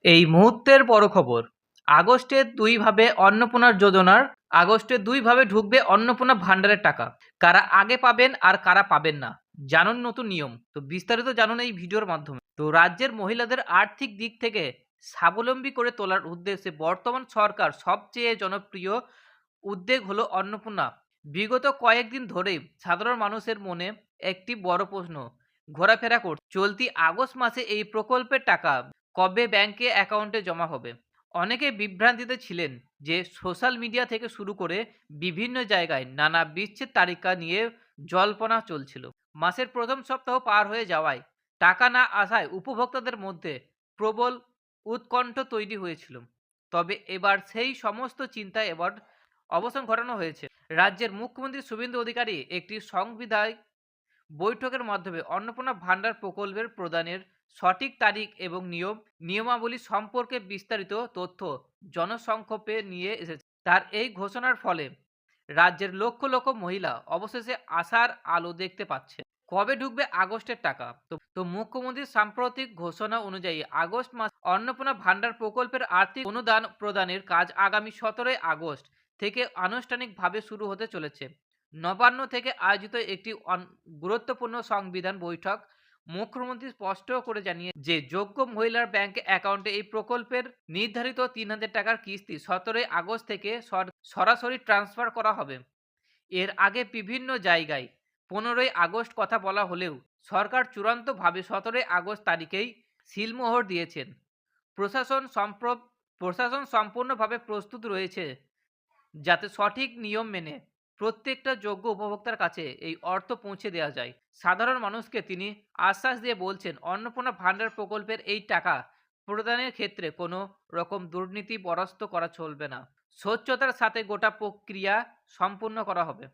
এই মুহূর্তের বড় খবর। আগস্টে দুই ভাবে ঢুকবে অন্নপূর্ণা ভান্ডারের টাকা। কারা আগে পাবেন আর কারা পাবেন না, জানুন নতুন নিয়ম। তো বিস্তারিত জানুন এই ভিডিওর মাধ্যমে। তো রাজ্যের মহিলাদের আর্থিক দিক থেকে স্বাবলম্বী করে তোলার উদ্দেশ্যে বর্তমান সরকার সবচেয়ে জনপ্রিয় উদ্যোগ হলো অন্নপূর্ণা। বিগত কয়েকদিন ধরেই সাধারণ মানুষের মনে একটি বড় প্রশ্ন ঘোরাফেরা করছে, চলতি আগস্ট মাসে এই প্রকল্পের টাকা কবে ব্যাংকে অ্যাকাউন্টে জমা হবে। অনেকে বিভ্রান্তিতে ছিলেন যে সোশ্যাল মিডিয়া থেকে শুরু করে বিভিন্ন জায়গায় নানা বিচ্ছেদ তালিকা নিয়ে জল্পনা চলছিল। মাসের প্রথম সপ্তাহ পার হয়ে যাওয়ায় টাকা না আসায় উপভোক্তাদের মধ্যে প্রবল উৎকণ্ঠ তৈরি হয়েছিল। তবে এবার সেই সমস্ত চিন্তা এবার অবসান ঘটানো হয়েছে। রাজ্যের মুখ্যমন্ত্রী শুভেন্দু অধিকারী একটি সংবিধায়ক বৈঠকের মাধ্যমে অন্নপূর্ণা ভান্ডার প্রকল্পের প্রদানের সঠিক তারিখ এবং নিয়মাবলী সম্পর্কে বিস্তারিত তথ্য জনসংক্ষেপে নিয়ে এসেছে। তার এই ঘোষণার ফলে রাজ্যের লক্ষ লক্ষ মহিলা অবশেষে আশার আলো দেখতে পাচ্ছে। কবে ঢুকবে আগস্টের টাকা? তো মুখ্যমন্ত্রীর সাম্প্রতিক ঘোষণা অনুযায়ী আগস্ট মাস অন্নপূর্ণা ভান্ডার প্রকল্পের আর্থিক অনুদান প্রদানের কাজ আগামী 17 আগস্ট থেকে আনুষ্ঠানিকভাবে শুরু হতে চলেছে। নবান্ন থেকে আয়োজিত একটি গুরুত্বপূর্ণ সংবিধান বৈঠক মুখ্যমন্ত্রী স্পষ্ট করে জানিয়ে যে যোগ্য মহিলার ব্যাংক অ্যাকাউন্টে এই প্রকল্পের নির্ধারিত 3,000 টাকার কিস্তি 17 আগস্ট থেকে সরাসরি ট্রান্সফার করা হবে। এর আগে বিভিন্ন জায়গায় 15 আগস্ট কথা বলা হলেও সরকার চূড়ান্তভাবে 17 আগস্ট তারিখেই সিলমোহর দিয়েছেন। প্রশাসন সম্পূর্ণভাবে প্রস্তুত রয়েছে যাতে সঠিক নিয়ম মেনে প্রত্যেকটা যোগ্য উপভোক্তার কাছে এই অর্থ পৌঁছে দেওয়া যায়। সাধারণ মানুষকে তিনি আশ্বাস দিয়ে বলছেন, অন্নপূর্ণা ভান্ডার প্রকল্পের এই টাকা প্রদানের ক্ষেত্রে কোনো রকম দুর্নীতি বরদাস্ত করা চলবে না। স্বচ্ছতার সাথে গোটা প্রক্রিয়া সম্পূর্ণ করা হবে।